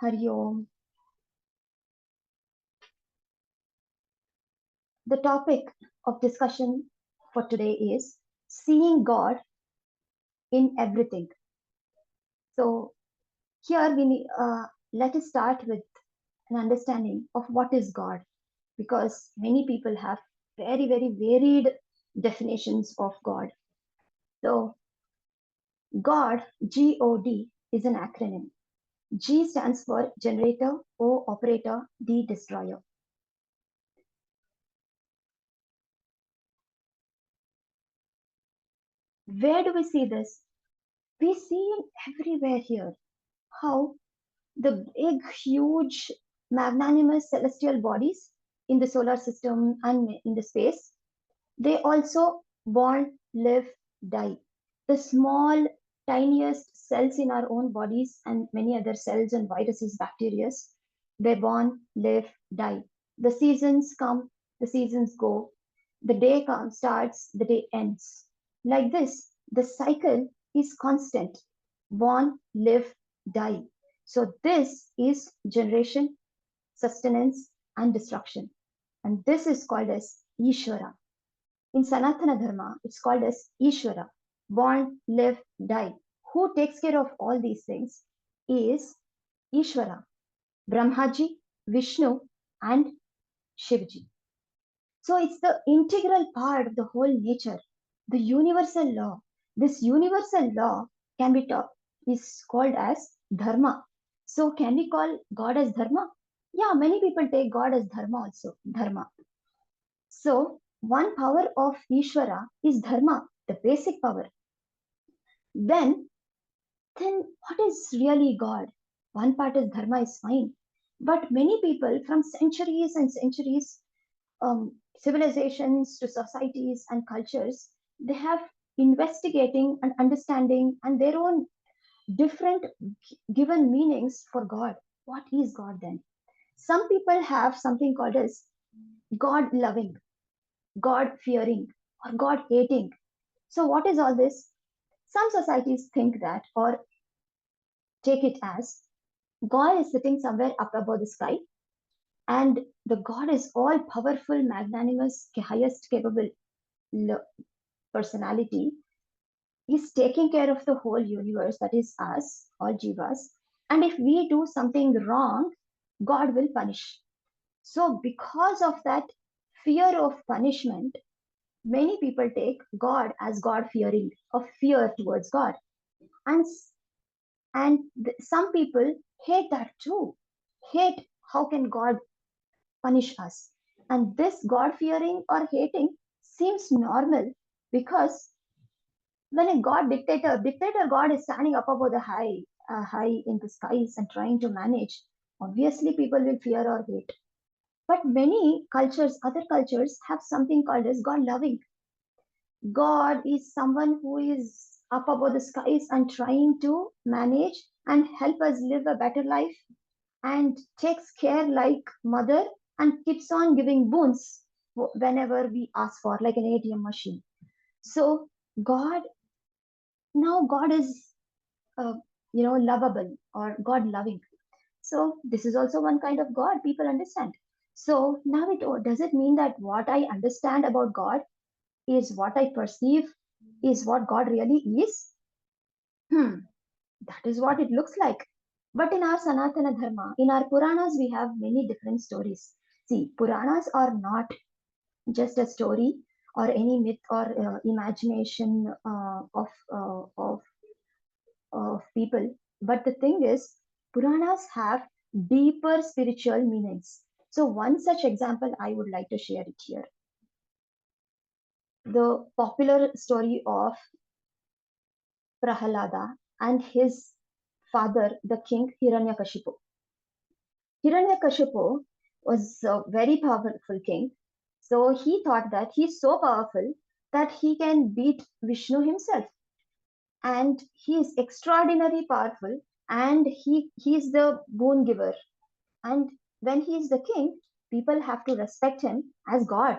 Hari Om. The topic of discussion for today is seeing God in everything. So here let us start with an understanding of what is God, because many people have very varied definitions of God. So God, God, is an acronym. G stands for generator, O operator, D destroyer. Where do we see this? We see it everywhere here. How the big, huge, magnanimous celestial bodies in the solar system and in the space, they also born, live, die. The small, tiniest cells in our own bodies and many other cells and viruses, bacteria, they born, live, die. The seasons come, the seasons go. The day comes, starts, the day ends. Like this, the cycle is constant. Born, live, die. So this is generation, sustenance, and destruction. And this is called as Ishvara. In Sanatana Dharma, it's called as Ishvara. Born, live, die. Who takes care of all these things is Ishvara, Brahmaji, Vishnu, and Shivji. So it's the integral part of the whole nature, the universal law. This universal law can be taught, is called as Dharma. So can we call God as Dharma? Yeah, many people take God as Dharma also, Dharma. So one power of Ishvara is Dharma, the basic power. Then, then what is really God? One part is Dharma is fine. But many people from centuries and centuries, civilizations to societies and cultures, they have investigating and understanding and their own different given meanings for God. What is God then? Some people have something called as God loving, God fearing, or God hating. So what is all this? Some societies think that or take it as God is sitting somewhere up above the sky, and the God is all powerful, magnanimous, highest capable personality is taking care of the whole universe, that is us, all jivas. And if we do something wrong, God will punish. So, because of that fear of punishment, many people take God as God fearing, of fear towards God. And, some people hate that too. Hate how can God punish us? And this God fearing or hating seems normal because when a dictator God is standing up above the high in the skies and trying to manage, obviously people will fear or hate. But many cultures, other cultures have something called as God loving. God is someone who is up above the skies and trying to manage and help us live a better life and takes care like mother and keeps on giving boons whenever we ask for, like an ATM machine. So God, now God is uh, lovable or God loving. So this is also one kind of God people understand. So now does it mean that what I understand about God is what I perceive is what God really is? That is what it looks like. But in our Sanatana Dharma, in our Puranas, we have many different stories. See, Puranas are not just a story or any myth or imagination of people. But the thing is, Puranas have deeper spiritual meanings. So one such example I would like to share it here. The popular story of Prahalada and his father, the king Hiranyakashipu. Hiranyakashipu was a very powerful king. So he thought that he's so powerful that he can beat Vishnu himself. And he is extraordinarily powerful and he is the boon giver. And when he is the king, people have to respect him as God,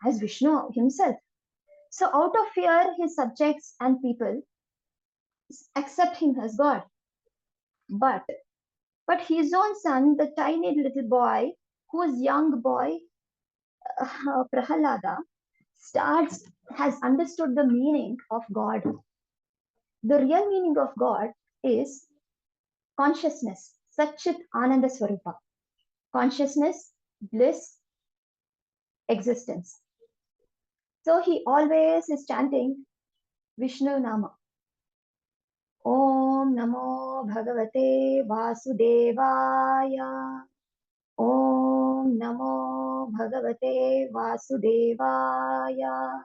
as Vishnu himself. So out of fear, his subjects and people accept him as God. But But his own son, the tiny little boy, whose young boy, Prahalada, has understood the meaning of God. The real meaning of God is consciousness, Satchit Ananda Swarupa. Consciousness, bliss, existence. So he always is chanting Vishnu Nama. Om Namo Bhagavate Vasudevaya. Om Namo Bhagavate Vasudevaya.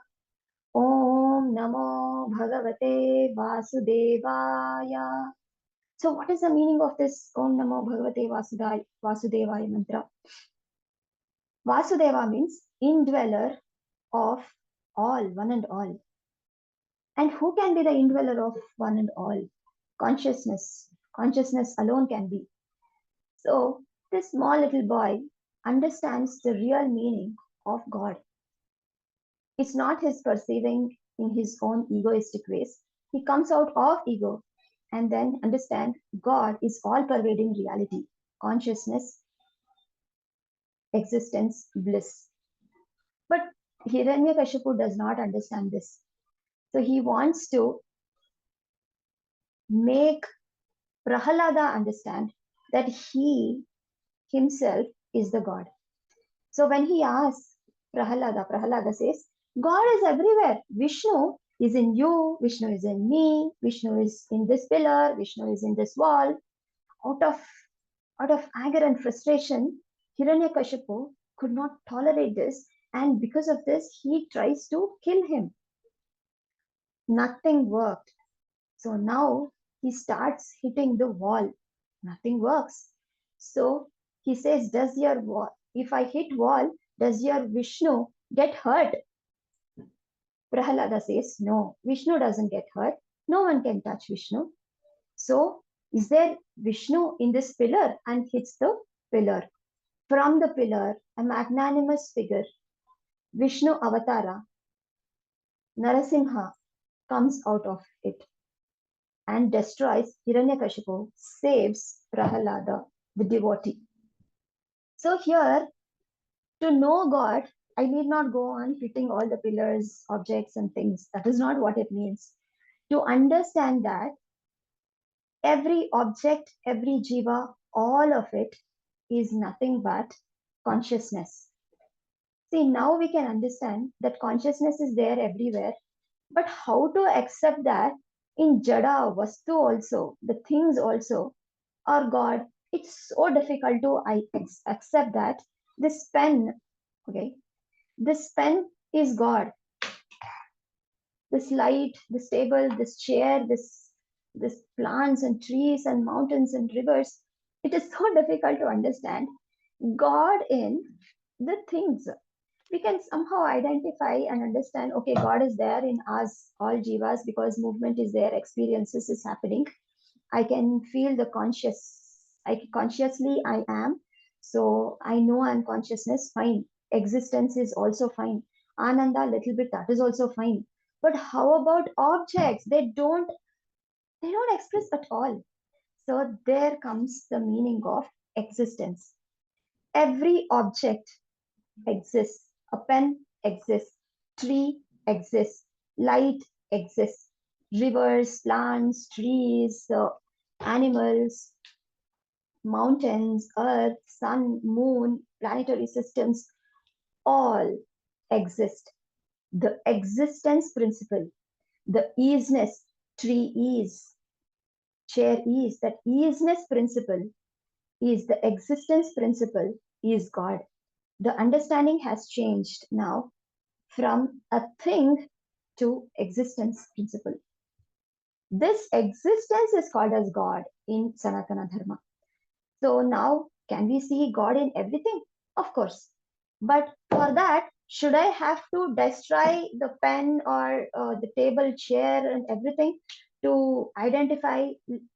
Om Namo Bhagavate Vasudevaya. So, what is the meaning of this Om Namo Bhagavate Vasudevaya mantra? Vasudeva means indweller of all, one and all. And who can be the indweller of one and all? Consciousness. Consciousness alone can be. So, this small little boy understands the real meaning of God. It's not his perceiving in his own egoistic ways. He comes out of ego and then understand God is all pervading reality, consciousness, existence, bliss. But Hiranyakashipu does not understand this. So he wants to make Prahalada understand that he himself is the God. So when he asks Prahalada says, God is everywhere. Vishnu is in you, Vishnu is in me, Vishnu is in this pillar, Vishnu is in this wall. Out of anger and frustration, Hiranyakashipu could not tolerate this, and because of this, he tries to kill him. Nothing worked. So now he starts hitting the wall. Nothing works. So he says, if I hit wall, does your Vishnu get hurt? Prahalada says, no, Vishnu doesn't get hurt. No one can touch Vishnu. So is there Vishnu in this pillar? And hits the pillar. From the pillar, a magnanimous figure, Vishnu Avatara, Narasimha, comes out of it and destroys Hiranyakashipu, saves Prahalada, the devotee. So here, to know God, I need not go on hitting all the pillars, objects, and things. That is not what it means. To understand that every object, every jiva, all of it is nothing but consciousness. See, now we can understand that consciousness is there everywhere, but how to accept that in Jada, Vastu also, the things also are God? It's so difficult to accept that this pen, okay, this pen is God. This light, this table, this chair, this plants and trees and mountains and rivers. It is so difficult to understand God in the things. We can somehow identify and understand, okay, God is there in us, all jivas, because movement is there, experiences is happening. I can feel the consciously I am. So I know I'm consciousness, fine. Existence is also fine. Ananda, little bit, that is also fine. But how about objects? They don't express at all. So there comes the meaning of existence. Every object exists. A pen exists. Tree exists. Light exists. Rivers, plants, trees, animals, mountains, earth, sun, moon, planetary systems, all exist. The existence principle, the easiness, tree is, chair is, that easiness principle is the existence principle, is God. The understanding has changed now from a thing to existence principle. This existence is called as God in Sanatana Dharma. So now, can we see God in everything? Of course. But for that, should I have to destroy the pen or the table, chair, and everything to identify?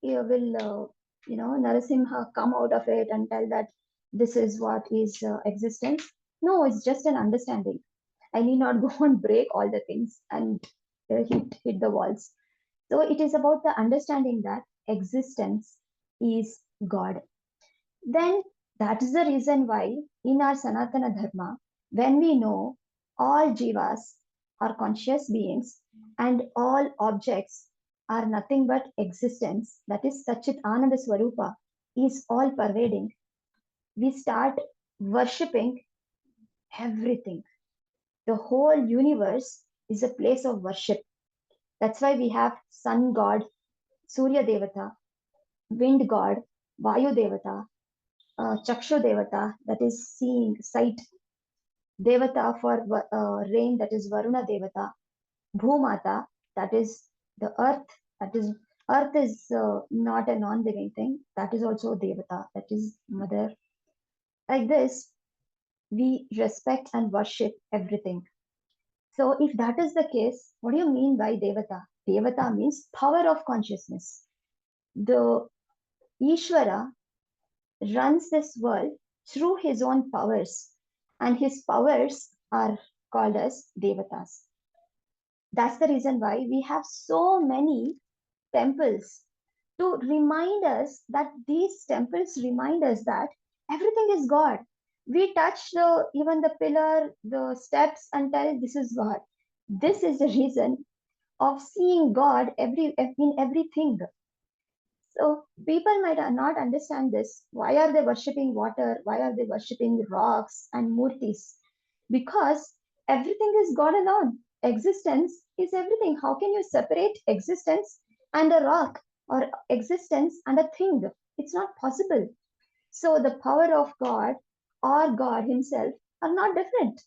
Will Narasimha come out of it and tell that this is what is existence? No, it's just an understanding. I need not go and break all the things and hit the walls. So it is about the understanding that existence is God. Then that is the reason why in our Sanatana Dharma, when we know all jivas are conscious beings and all objects are nothing but existence, that is Satchit Ananda Swarupa, is all pervading, we start worshipping everything. The whole universe is a place of worship. That's why we have sun god, Surya Devata, wind god, Vayu Devata, Chakshu Devata, that is seeing, sight, Devata for rain, that is Varuna Devata, Bhumata, that is the earth, that is earth is not a non-living thing, that is also Devata, that is mother. Like this, we respect and worship everything. So if that is the case, what do you mean by Devata? Devata means power of consciousness. The Ishvara runs this world through his own powers, and his powers are called as Devatas. That's the reason why we have so many temples to remind us that these temples remind us that everything is God. We touch even the pillar, the steps, and tell this is God. This is the reason of seeing God in everything. So people might not understand this. Why are they worshipping water? Why are they worshipping rocks and murtis? Because everything is God alone. Existence is everything. How can you separate existence and a rock or existence and a thing? It's not possible. So the power of God or God Himself are not different.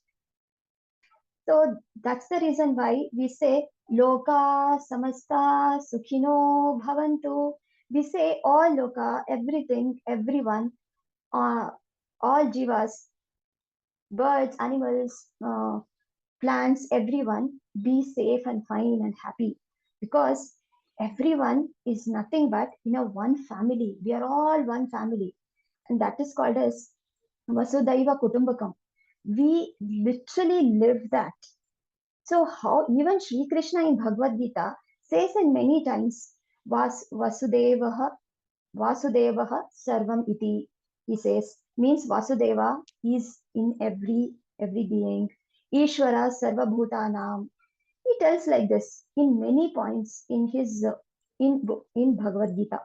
So that's the reason why we say Loka Samasta Sukhino Bhavantu. We say all Loka, everything, everyone, uh, all jivas, birds, animals, plants, everyone be safe and fine and happy. Because everyone is nothing but in a one family. We are all one family. And that is called as Vasudhaiva Kutumbakam. We literally live that. So how even Sri Krishna in Bhagavad Gita says in many times Vasudevaha Vasudevaha Sarvam Iti. He says means Vasudeva is in every being. Ishvara Sarva Bhutanam. He tells like this in many points in his in Bhagavad Gita.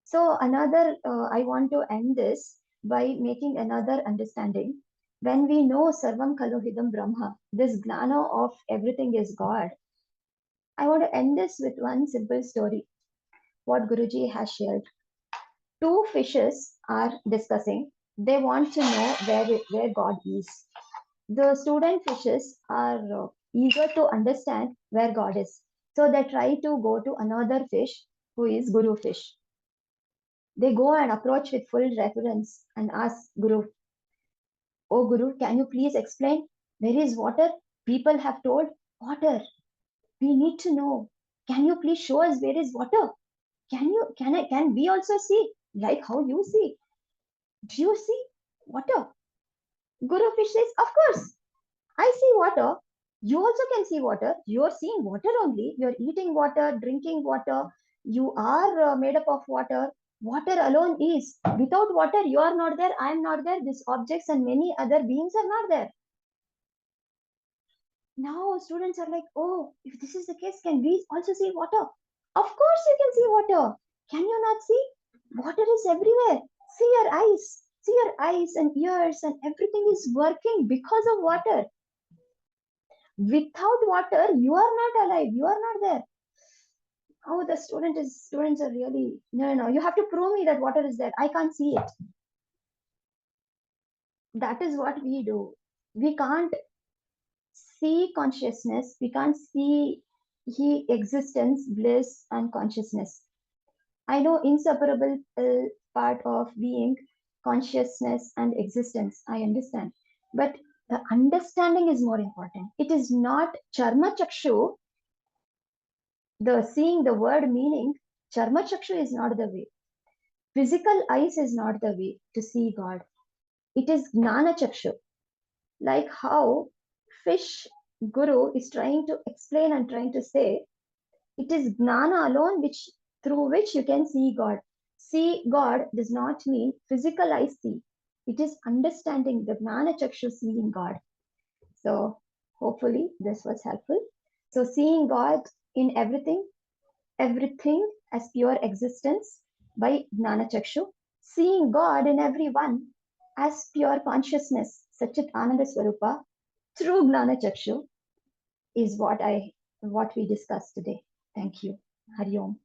So another I want to end this by making another understanding. When we know Sarvam Kalohidam Brahma, this gnana of everything is God, I want to end this with one simple story, what Guruji has shared. Two fishes are discussing. They want to know where God is. The student fishes are eager to understand where God is. So they try to go to another fish who is Guru fish. They go and approach with full reverence and ask Guru, Oh Guru, can you please explain where is water? People have told water. We need to know. Can you please show us where is water? Can we also see like how you see? Do you see water? Guru fish says, Of course, I see water. You also can see water. You are seeing water only. You are eating water, drinking water. You are made up of water. Water alone is. Without water, you are not there. I am not there. These objects and many other beings are not there. Now students are like, oh, if this is the case, can we also see water? Of course you can see water. Can you not see? Water is everywhere. See your eyes. See your eyes and ears and everything is working because of water. Without water, you are not alive. You are not there. Oh, the students are really, no. You have to prove me that water is there. I can't see it. That is what we do. We can't see consciousness. We can't see existence, bliss, and consciousness. I know inseparable part of being consciousness and existence. I understand. But the understanding is more important. It is not charma chakshu, the seeing the word meaning. Charma chakshu is not the way. Physical eyes is not the way to see God. It is gnana chakshu. Like how fish guru is trying to explain and trying to say, it is gnana alone which through which you can see God. See God does not mean physical eye see. It is understanding the Jnana Chakshu seeing God. So hopefully this was helpful. So seeing God in everything, everything as pure existence by Jnana Chakshu, seeing God in everyone as pure consciousness, Satchit Ananda Swarupa, through Jnana Chakshu is what we discussed today. Thank you. Hari Om.